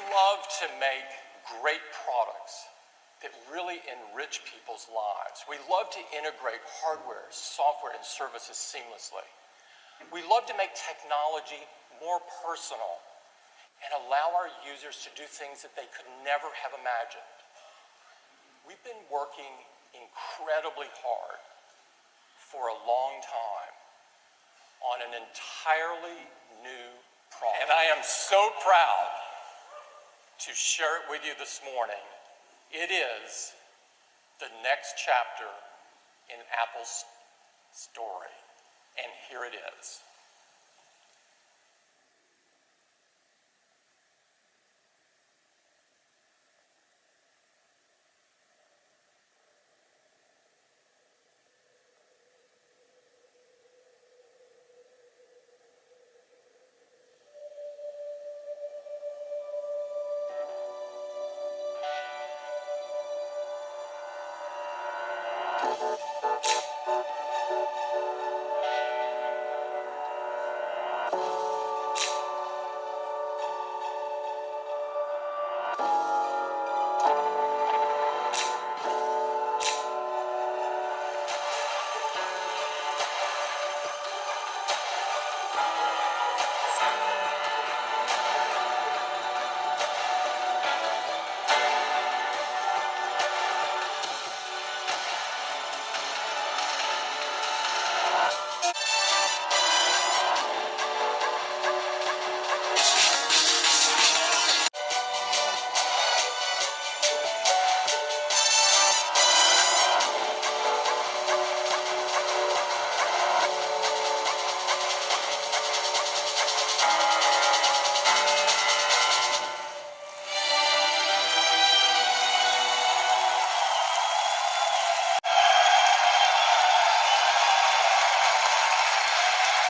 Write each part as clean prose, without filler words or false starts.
love to make great products that really enrich people's lives. We love to integrate hardware, software, and services seamlessly. We love to make technology more personal and allow our users to do things that they could never have imagined. We've been working incredibly hard for a long time on an entirely new product. And I am so proud to share it with you this morning. It is the next chapter in Apple's story, and here it is.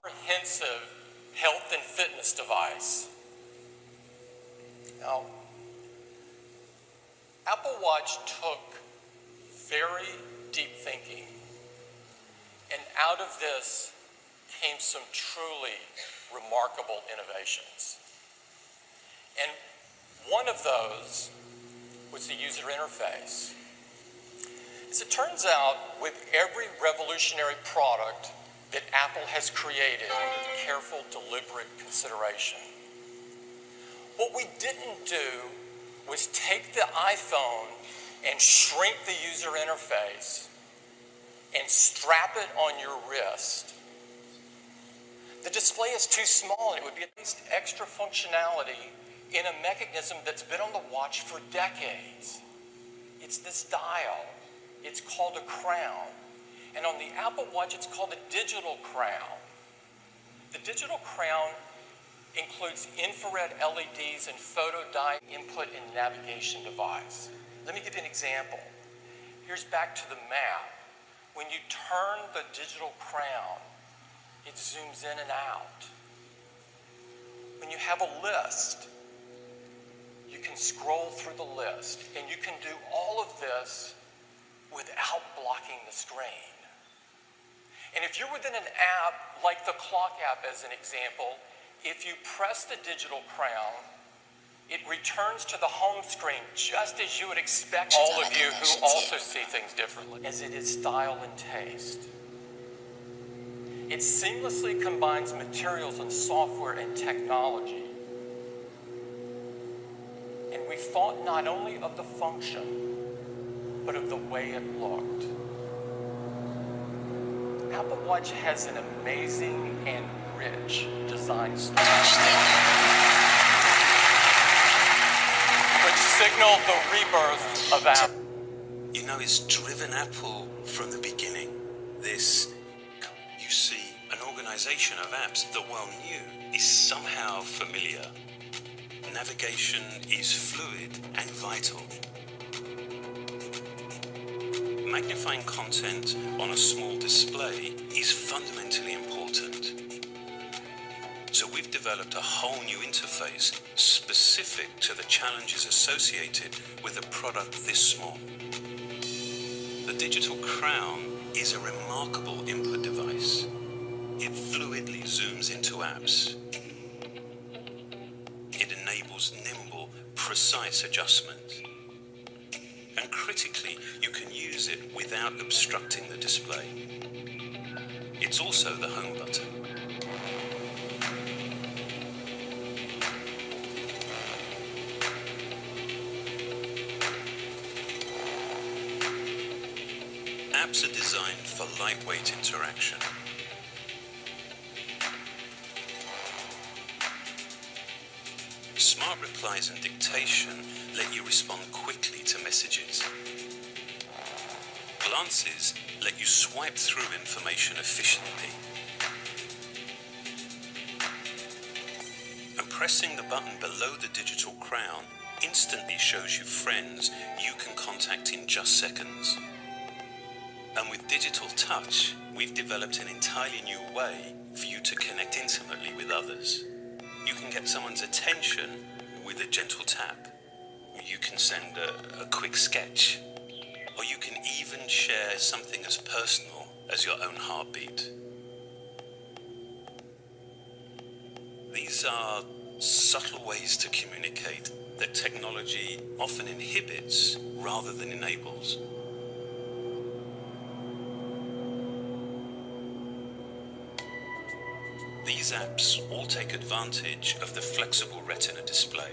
Comprehensive health and fitness device. Now, Apple Watch took very deep thinking, and out of this came some truly remarkable innovations. And one of those was the user interface. As it turns out, with every revolutionary product that Apple has created with careful, deliberate consideration, what we didn't do was take the iPhone and shrink the user interface and strap it on your wrist. The display is too small, and it would be at least extra functionality in a mechanism that's been on the watch for decades. It's this dial. It's called a crown. And on the Apple Watch, it's called a digital crown. The digital crown includes infrared LEDs and photodiode input and navigation device. Let me give you an example. Here's back to the map. When you turn the digital crown, it zooms in and out. When you have a list, you can scroll through the list, and you can do all of this without blocking the screen. And if you're within an app, like the clock app as an example, if you press the digital crown, it returns to the home screen just as you would expect all of you who also see things differently, as it is style and taste. It seamlessly combines materials and software and technology. And we thought not only of the function, but of the way it looked. Apple Watch has an amazing and rich design style, which signaled the rebirth of Apple. You know, it's driven Apple from the beginning. This, you see, an organization of apps that, while new, is somehow familiar. Navigation is fluid and vital. Magnifying content on a small display is fundamentally important. So we've developed a whole new interface specific to the challenges associated with a product this small. The digital crown is a remarkable input device. It fluidly zooms into apps. It enables enables nimble, precise adjustment. And critically, you can use it without obstructing the display. It's also the home button. Apps are designed for lightweight interaction. Smart replies and dictation let you respond quickly to messages. Glances let you swipe through information efficiently. And pressing the button below the digital crown instantly shows you friends you can contact in just seconds. And with digital touch, we've developed an entirely new way for you to connect intimately with others. You can get someone's attention with a gentle tap. You can send a quick sketch, or you can even share something as personal as your own heartbeat. These are subtle ways to communicate that technology often inhibits rather than enables. These apps all take advantage of the flexible retina display.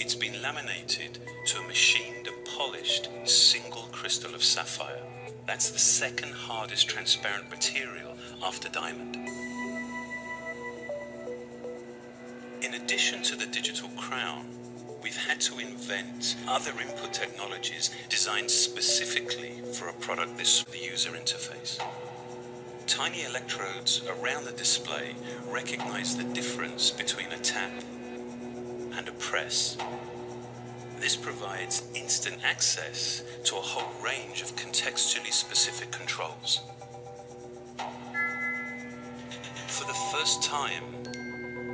It's been laminated to a machined and polished single crystal of sapphire. That's the second hardest transparent material after diamond. In addition to the digital crown, we've had to invent other input technologies designed specifically for a product this the user interface. Tiny electrodes around the display recognize the difference between a tap and a press. This provides instant access to a whole range of contextually specific controls. For the first time,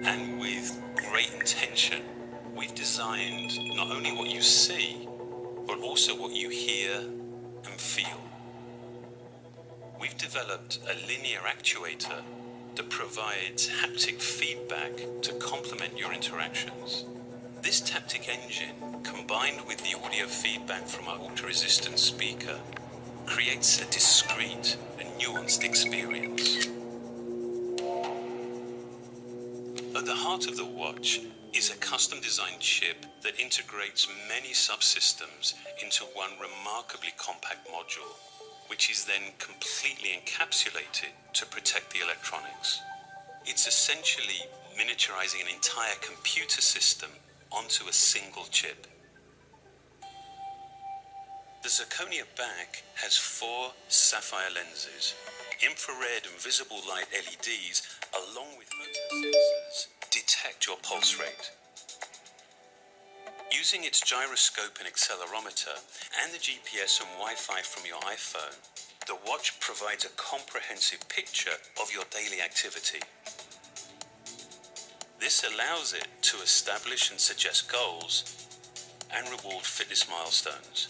and with great intention, we've designed not only what you see, but also what you hear and feel. We've developed a linear actuator that provides haptic feedback to complement your interactions. This taptic engine, combined with the audio feedback from our ultra-resistant speaker, creates a discrete and nuanced experience. At the heart of the watch is a custom-designed chip that integrates many subsystems into one remarkably compact module, which is then completely encapsulated to protect the electronics. It's essentially miniaturizing an entire computer system onto a single chip. The zirconia back has 4 sapphire lenses. Infrared and visible light LEDs, along with photosensors, detect your pulse rate. Using its gyroscope and accelerometer and the GPS and Wi-Fi from your iPhone, the watch provides a comprehensive picture of your daily activity. This allows it to establish and suggest goals and reward fitness milestones.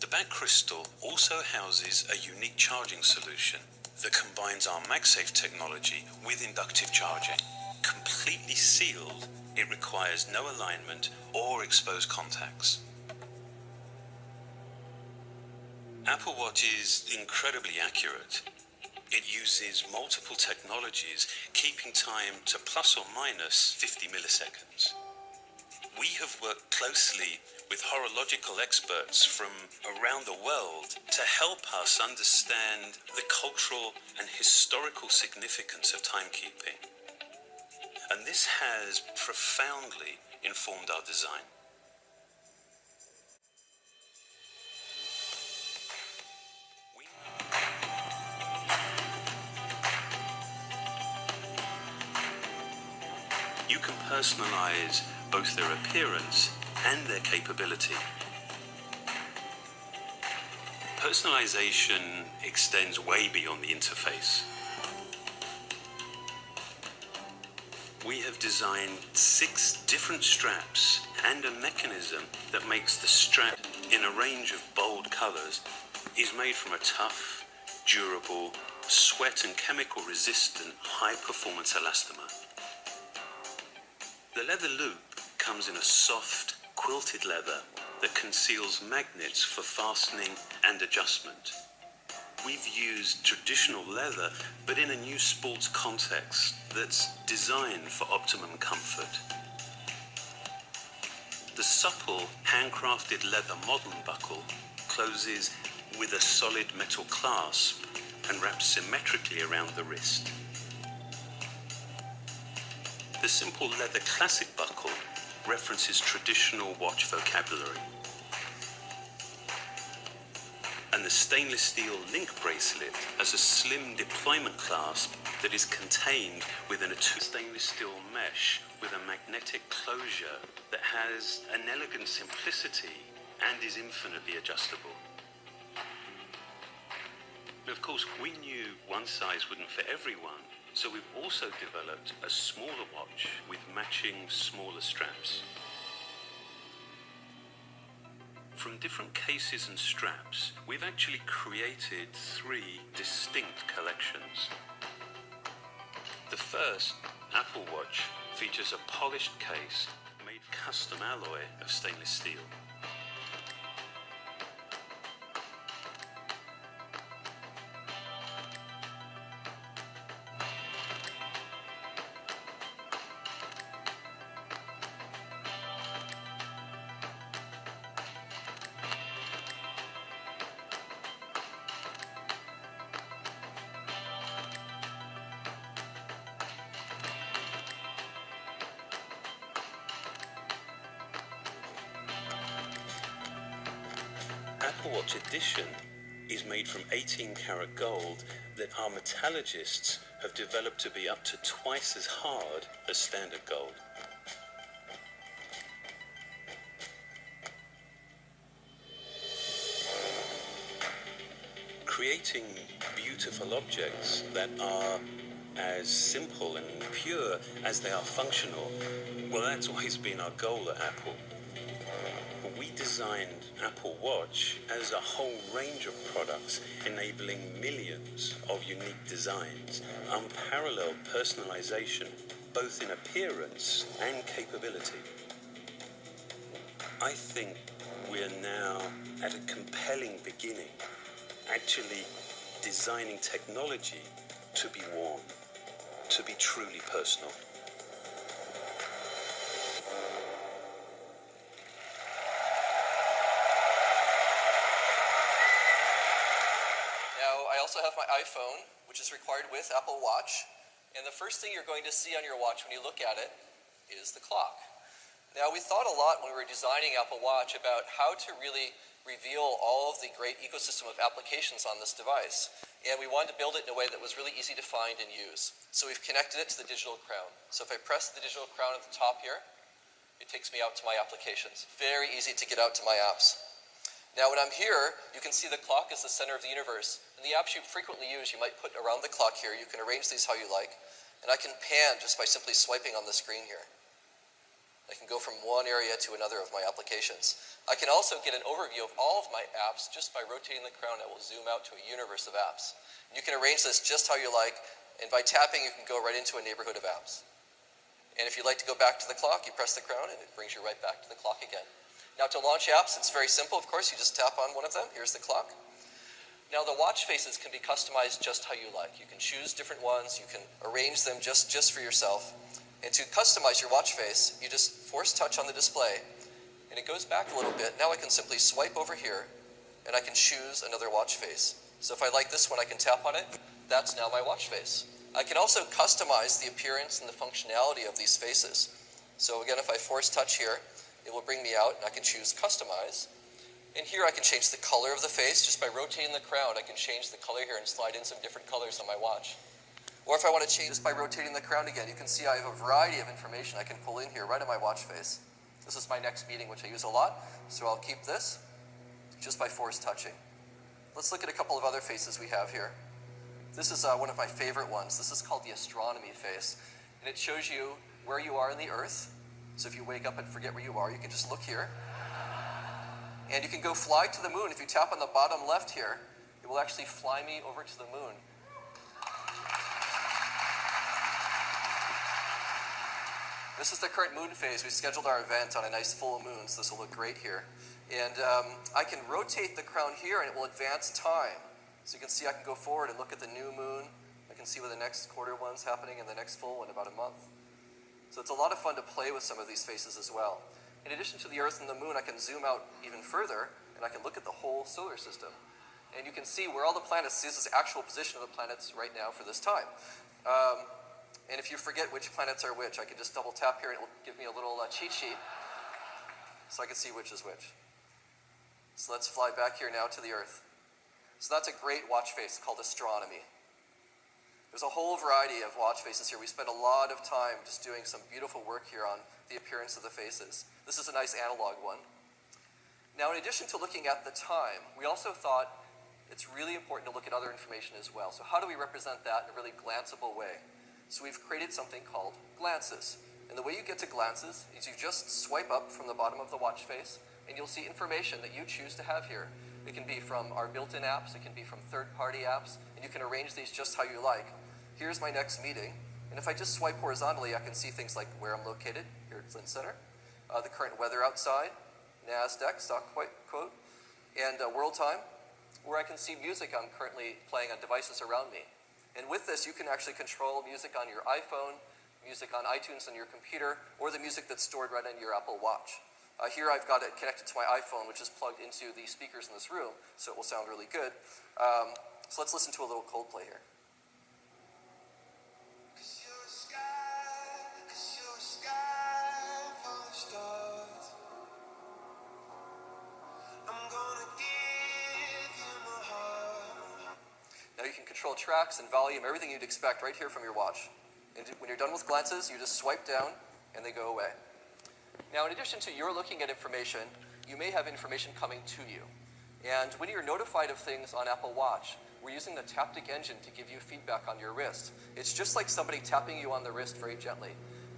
The back crystal also houses a unique charging solution that combines our MagSafe technology with inductive charging. Completely sealed, it requires no alignment or exposed contacts. Apple Watch is incredibly accurate. It uses multiple technologies, keeping time to plus or minus 50 milliseconds. We have worked closely with horological experts from around the world to help us understand the cultural and historical significance of timekeeping. And this has profoundly informed our design. You can personalize both their appearance and their capability. Personalization extends way beyond the interface. We have designed 6 different straps and a mechanism that makes the strap, in a range of bold colors, is made from a tough, durable, sweat and chemical resistant high performance elastomer. The leather loop comes in a soft, quilted leather that conceals magnets for fastening and adjustment. We've used traditional leather, but in a new sports context that's designed for optimum comfort. The supple, handcrafted leather modern buckle closes with a solid metal clasp and wraps symmetrically around the wrist. The simple leather classic buckle references traditional watch vocabulary. And the stainless steel link bracelet has a slim deployment clasp that is contained within a stainless steel mesh with a magnetic closure that has an elegant simplicity and is infinitely adjustable. And of course, we knew one size wouldn't fit everyone, so we've also developed a smaller watch with matching smaller straps. From different cases and straps, we've actually created 3 distinct collections. The first, Apple Watch, features a polished case made custom alloy of stainless steel. Apple Watch Edition is made from 18-karat gold that our metallurgists have developed to be up to twice as hard as standard gold. Creating beautiful objects that are as simple and pure as they are functional, well, that's always been our goal at Apple. We designed Apple Watch as a whole range of products enabling millions of unique designs, unparalleled personalization, both in appearance and capability. I think we're now at a compelling beginning, actually designing technology to be worn, to be truly personal. I also have my iPhone, which is required with Apple Watch, and the first thing you're going to see on your watch when you look at it is the clock. Now, we thought a lot when we were designing Apple Watch about how to really reveal all of the great ecosystem of applications on this device, and we wanted to build it in a way that was really easy to find and use. So we've connected it to the digital crown. So if I press the digital crown at the top here, it takes me out to my applications. Very easy to get out to my apps. Now when I'm here, you can see the clock is the center of the universe. And the apps you frequently use, you might put around the clock here. You can arrange these how you like. And I can pan just by simply swiping on the screen here. I can go from one area to another of my applications. I can also get an overview of all of my apps just by rotating the crown. I will zoom out to a universe of apps. And you can arrange this just how you like. And by tapping, you can go right into a neighborhood of apps. And if you'd like to go back to the clock, you press the crown and it brings you right back to the clock again. Now to launch apps, it's very simple. Of course, you just tap on one of them. Here's the clock. Now the watch faces can be customized just how you like. You can choose different ones. You can arrange them just for yourself. And to customize your watch face, you just force touch on the display. And it goes back a little bit. Now I can simply swipe over here, and I can choose another watch face. So if I like this one, I can tap on it. That's now my watch face. I can also customize the appearance and the functionality of these faces. So again, if I force touch here, it will bring me out, and I can choose Customize. And here I can change the color of the face. Just by rotating the crown, I can change the color here and slide in some different colors on my watch. Or if I want to change, just by rotating the crown again, you can see I have a variety of information I can pull in here right on my watch face. This is my next meeting, which I use a lot, so I'll keep this just by force touching. Let's look at a couple of other faces we have here. This is one of my favorite ones. This is called the astronomy face, and it shows you where you are in the Earth. So if you wake up and forget where you are, you can just look here. And you can go fly to the moon. If you tap on the bottom left here, it will actually fly me over to the moon. This is the current moon phase. We scheduled our event on a nice full moon, so this will look great here. And I can rotate the crown here and it will advance time. So you can see I can go forward and look at the new moon. I can see where the next quarter one's happening and the next full in about a month. So it's a lot of fun to play with some of these faces as well. In addition to the Earth and the moon, I can zoom out even further and I can look at the whole solar system. And you can see where all the planets, this is the actual position of the planets right now for this time. And if you forget which planets are which, I can just double tap here and it will give me a little cheat sheet so I can see which is which. So let's fly back here now to the Earth. So that's a great watch face called astronomy. There's a whole variety of watch faces here. We spent a lot of time just doing some beautiful work here on the appearance of the faces. This is a nice analog one. Now, in addition to looking at the time, we also thought it's really important to look at other information as well. So how do we represent that in a really glanceable way? So we've created something called glances. And the way you get to glances is you just swipe up from the bottom of the watch face and you'll see information that you choose to have here. It can be from our built-in apps, it can be from third-party apps, and you can arrange these just how you like. Here's my next meeting, and if I just swipe horizontally, I can see things like where I'm located, here at Flint Center, the current weather outside, NASDAQ, stock quote, and world time, where I can see music I'm currently playing on devices around me. And with this, you can actually control music on your iPhone, music on iTunes on your computer, or the music that's stored right on your Apple Watch. Here I've got it connected to my iPhone, which is plugged into the speakers in this room, so it will sound really good. So let's listen to a little Coldplay here. Now you can control tracks and volume, everything you'd expect right here from your watch. And when you're done with glances, you just swipe down and they go away. Now, in addition to your looking at information, you may have information coming to you. And when you're notified of things on Apple Watch, we're using the Taptic engine to give you feedback on your wrist. It's just like somebody tapping you on the wrist very gently.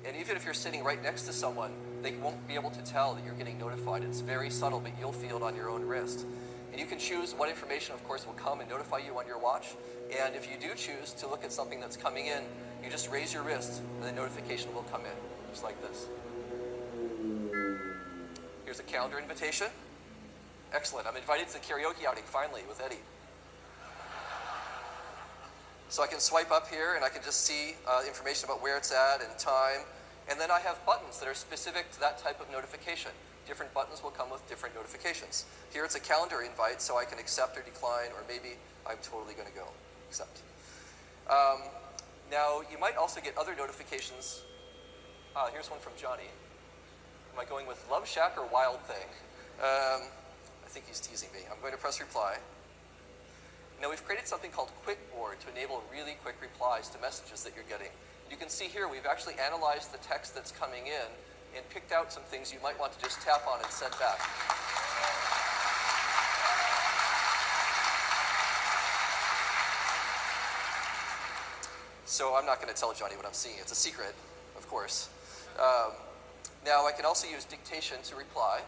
And even if you're sitting right next to someone, they won't be able to tell that you're getting notified. It's very subtle, but you'll feel it on your own wrist. And you can choose what information, of course, will come and notify you on your watch. And if you do choose to look at something that's coming in, you just raise your wrist and the notification will come in, just like this. Here's a calendar invitation. Excellent. I'm invited to the karaoke outing, finally, with Eddie. So I can swipe up here and I can just see information about where it's at and time. And then I have buttons that are specific to that type of notification. Different buttons will come with different notifications. Here it's a calendar invite, so I can accept or decline, or maybe I'm totally going to go accept. Now, you might also get other notifications. Here's one from Johnny. Am I going with Love Shack or Wild Thing? I think he's teasing me. I'm going to press reply. Now, we've created something called Quick Board to enable really quick replies to messages that you're getting. You can see here we've actually analyzed the text that's coming in and picked out some things you might want to just tap on and send back. So I'm not going to tell Johnny what I'm seeing. It's a secret, of course. Now I can also use dictation to reply.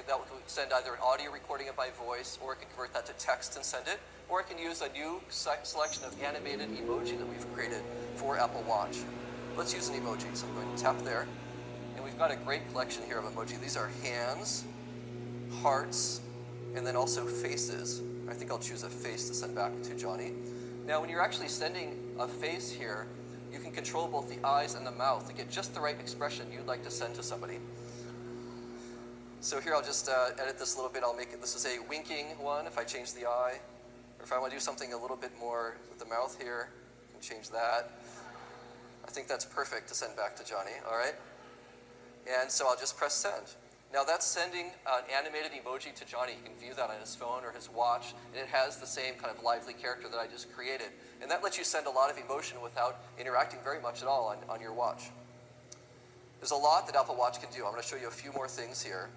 That will send either an audio recording of my voice, or I can convert that to text and send it, or I can use a new selection of animated emoji that we've created for Apple Watch. Let's use an emoji. So I'm going to tap there. And we've got a great collection here of emoji. These are hands, hearts, and then also faces. I think I'll choose a face to send back to Johnny. Now, when you're actually sending a face here, you can control both the eyes and the mouth to get just the right expression you'd like to send to somebody. So here I'll just edit this a little bit. I'll make it, this is a winking one if I change the eye. Or if I want to do something a little bit more with the mouth here, I can change that. I think that's perfect to send back to Johnny, all right? And so I'll just press send. Now that's sending an animated emoji to Johnny. He can view that on his phone or his watch, and it has the same kind of lively character that I just created. And that lets you send a lot of emotion without interacting very much at all on your watch. There's a lot that Apple Watch can do. I'm going to show you a few more things here.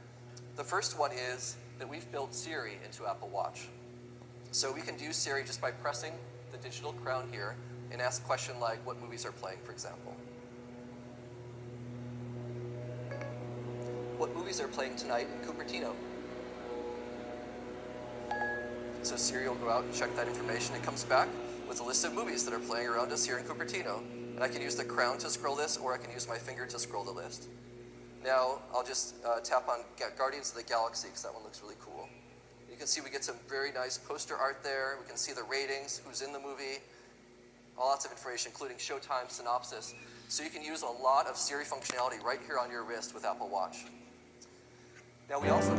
The first one is that we've built Siri into Apple Watch. So we can do Siri just by pressing the digital crown here and ask a question like, what movies are playing, for example. What movies are playing tonight in Cupertino? So Siri will go out and check that information. It comes back. with a list of movies that are playing around us here in Cupertino. And I can use the crown to scroll this, or I can use my finger to scroll the list. Now, I'll just tap on Guardians of the Galaxy, because that one looks really cool. You can see we get some very nice poster art there. We can see the ratings, who's in the movie, lots of information, including showtime, synopsis. So you can use a lot of Siri functionality right here on your wrist with Apple Watch. Now, we also